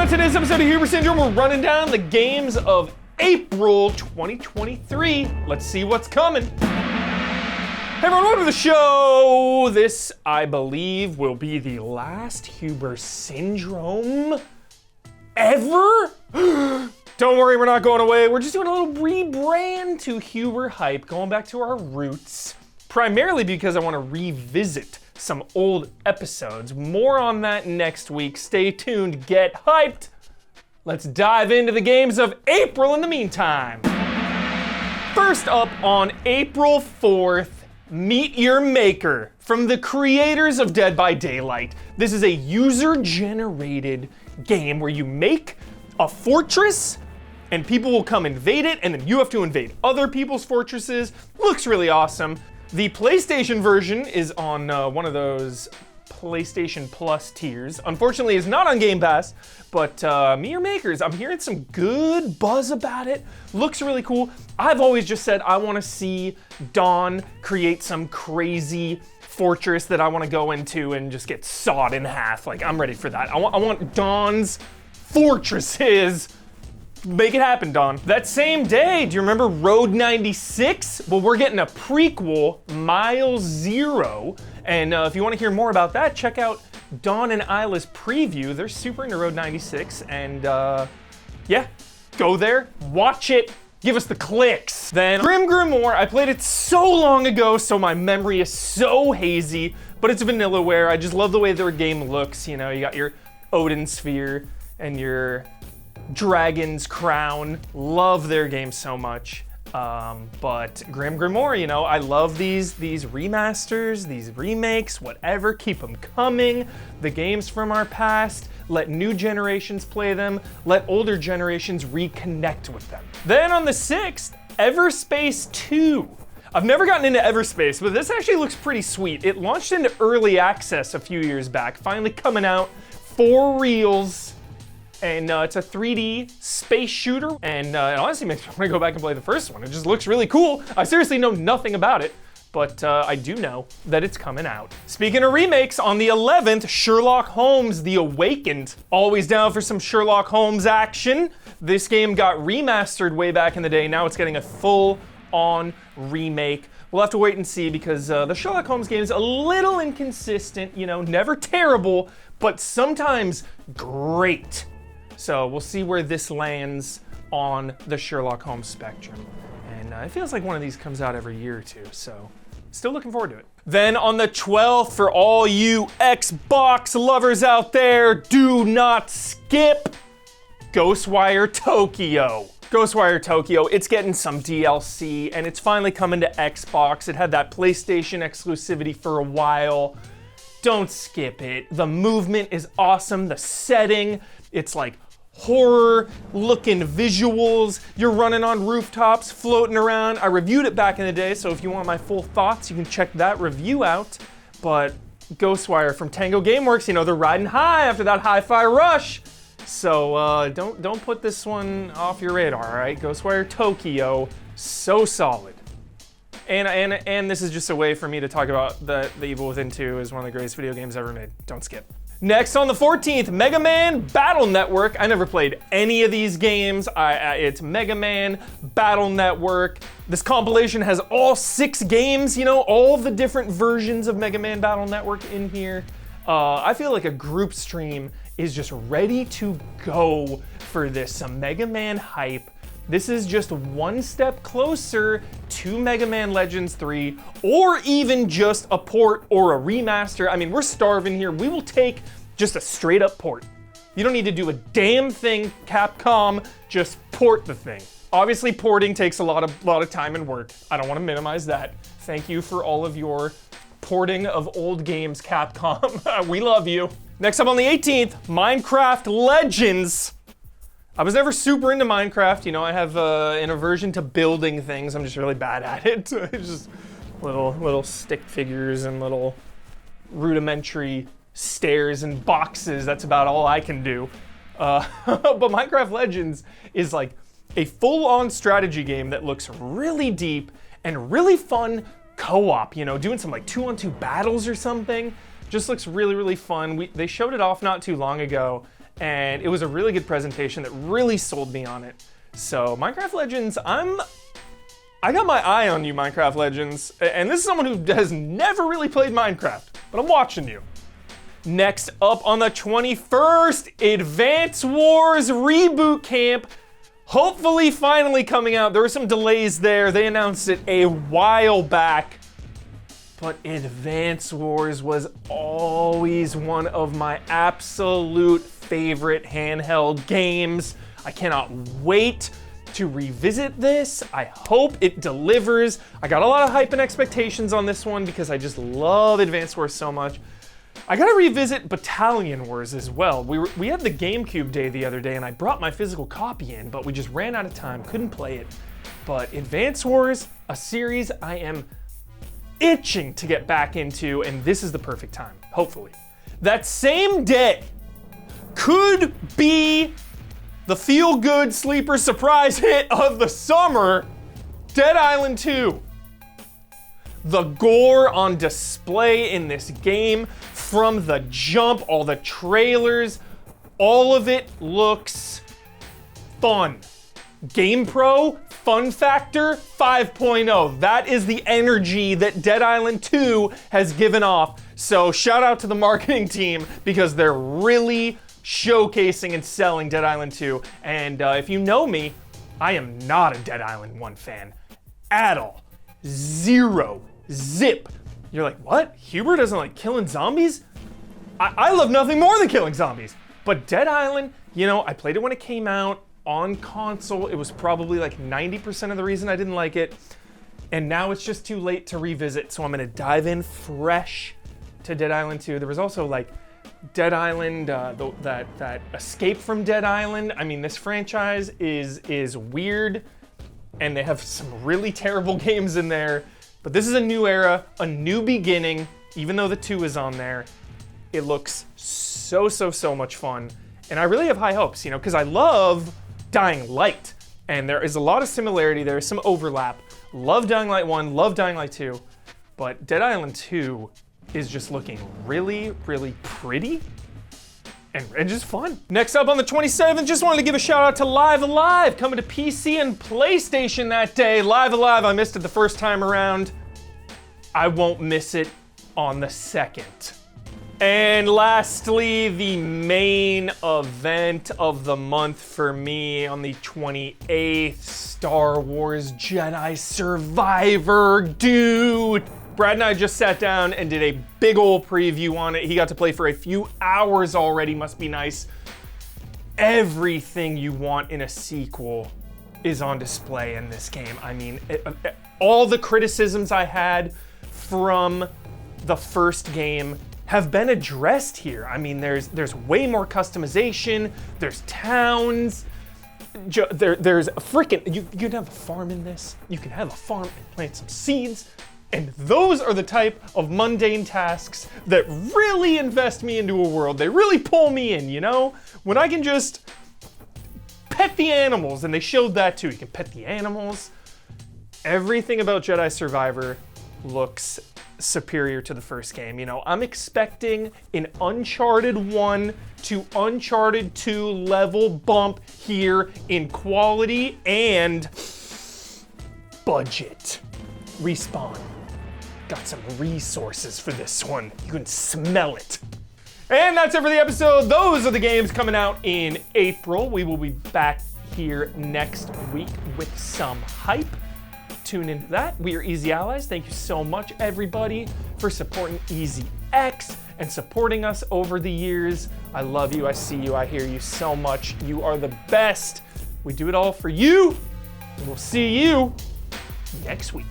today's episode of Huber Syndrome, we're running down the games of April 2023. Let's see what's coming. Hey everyone, welcome to the show. This, I believe, will be the last Huber Syndrome ever? Don't worry, we're not going away. We're just doing a little rebrand to Huber Hype, going back to our roots. Primarily because I want to revisit some old episodes. More on that next week. Stay tuned, get hyped. Let's dive into the games of April in the meantime. First up on April 4th, Meet Your Maker from the creators of Dead by Daylight. This is a user-generated game where you make a fortress and people will come invade it, and then you have to invade other people's fortresses. Looks really awesome. The PlayStation version is on one of those PlayStation Plus tiers. Unfortunately, it's not on Game Pass, but Meet Your Makers, I'm hearing some good buzz about it. Looks really cool. I've always just said I want to see Dawn create some crazy fortress that I want to go into and just get sawed in half. Like, I'm ready for that. I want Dawn's fortresses. Make it happen, Dawn. That same day, do you remember Road 96? Well, we're getting a prequel, Mile Zero. And if you want to hear more about that, check out Dawn and Isla's preview. They're super into Road 96. And yeah, go there, watch it, give us the clicks. Then Grim Grimoire, I played it so long ago, so my memory is so hazy, but it's Vanillaware. I just love the way their game looks. You know, you got your Odin Sphere and your Dragon's Crown. Love their game so much. But Grim Grimoire, you know, I love these remasters, these remakes, whatever, keep them coming. The games from our past, let new generations play them, let older generations reconnect with them. Then on the 6th, Everspace 2. I've never gotten into Everspace, but this actually looks pretty sweet. It launched into early access a few years back, finally coming out for reals. And it's a 3D space shooter, and it honestly makes me want to go back and play the first one. It just looks really cool. I seriously know nothing about it, but I do know that it's coming out. Speaking of remakes, on the 11th, Sherlock Holmes: The Awakened. Always down for some Sherlock Holmes action. This game got remastered way back in the day. Now it's getting a full-on remake. We'll have to wait and see because the Sherlock Holmes game is a little inconsistent, you know, never terrible, but sometimes great. So we'll see where this lands on the Sherlock Holmes spectrum. And it feels like one of these comes out every year or two, so still looking forward to it. Then on the 12th, for all you Xbox lovers out there, do not skip Ghostwire Tokyo. Ghostwire Tokyo, it's getting some DLC, and it's finally coming to Xbox. It had that PlayStation exclusivity for a while. Don't skip it. The movement is awesome. The setting, it's like horror looking visuals. You're running on rooftops, floating around. I reviewed it back in the day, so if you want my full thoughts, you can check that review out. But Ghostwire from Tango Gameworks, you know, they're riding high after that hi-fi rush. So don't put this one off your radar, all right? Ghostwire Tokyo, so solid. And this is just a way for me to talk about The Evil Within 2 is one of the greatest video games ever made. Don't skip. Next on the 14th, Mega Man Battle Network. I never played any of these games. It's Mega Man Battle Network. This compilation has all 6 games, you know, all the different versions of Mega Man Battle Network in here. I feel like a group stream is just ready to go for this. Some Mega Man hype. This is just one step closer to Mega Man Legends 3, or even just a port or a remaster. I mean, we're starving here. We will take just a straight up port. You don't need to do a damn thing, Capcom, just port the thing. Obviously, porting takes a lot of time and work. I don't want to minimize that. Thank you for all of your porting of old games, Capcom. We love you. Next up on the 18th, Minecraft Legends. I was never super into Minecraft. You know, I have an aversion to building things. I'm just really bad at it. It's just little stick figures and little rudimentary stairs and boxes. That's about all I can do. But Minecraft Legends is like a full-on strategy game that looks really deep and really fun co-op, you know, doing some like 2-on-2 battles or something. Just looks really, really fun. They showed it off not too long ago, and it was a really good presentation that really sold me on it. So Minecraft Legends, I got my eye on you, Minecraft Legends, and this is someone who has never really played Minecraft, but I'm watching you. Next up on the 21st, Advance Wars Reboot Camp. Hopefully finally coming out. There were some delays there. They announced it a while back, but Advance Wars was always one of my absolute favorite handheld games. I cannot wait to revisit this. I hope it delivers. I got a lot of hype and expectations on this one because I just love Advance Wars so much. I gotta revisit Battalion Wars as well. We had the GameCube day the other day and I brought my physical copy in, but we just ran out of time, couldn't play it. But Advance Wars, a series I am itching to get back into, and this is the perfect time, hopefully. That same day could be the feel-good sleeper surprise hit of the summer, Dead Island 2. The gore on display in this game from the jump, all the trailers, all of it looks fun. GamePro, fun factor 5.0. That is the energy that Dead Island 2 has given off. So shout out to the marketing team because they're really showcasing and selling Dead Island 2. And if you know me, I am not a Dead Island 1 fan at all. Zero. Zip. You're like, what? Huber doesn't like killing zombies? I love nothing more than killing zombies. But Dead Island, you know, I played it when it came out on console. It was probably like 90% of the reason I didn't like it. And now it's just too late to revisit. So I'm gonna dive in fresh to Dead Island 2. There was also like Dead Island, that Escape from Dead Island. I mean, this franchise is weird and they have some really terrible games in there. But this is a new era, a new beginning, even though the 2 is on there. It looks so much fun. And I really have high hopes, you know, because I love Dying Light. And there is a lot of similarity, there is some overlap. Love Dying Light 1, love Dying Light 2. But Dead Island 2 is just looking really pretty and just fun. Next up on the 27th, just wanted to give a shout out to Live Alive, coming to PC and PlayStation that day. Live Alive, I missed it the first time around. I won't miss it on the second. And lastly, the main event of the month for me on the 28th, Star Wars Jedi Survivor, dude. Brad and I just sat down and did a big ol' preview on it. He got to play for a few hours already, must be nice. Everything you want in a sequel is on display in this game. I mean, all the criticisms I had from the first game have been addressed here. I mean, there's way more customization, there's towns, there's a freaking, you can have a farm in this. You can have a farm and plant some seeds. And those are the type of mundane tasks that really invest me into a world. They really pull me in, you know? When I can just pet the animals, and they showed that too. You can pet the animals. Everything about Jedi Survivor looks superior to the first game. You know, I'm expecting an Uncharted 1 to Uncharted 2 level bump here in quality and budget. Respawn got some resources for this one. You can smell it. And that's it for the episode. Those are the games coming out in April. We will be back here next week with some hype. Tune into that. We are Easy Allies. Thank you so much, everybody, for supporting Easy X and supporting us over the years. I love you. I see you. I hear you so much. You are the best. We do it all for you. And we'll see you next week.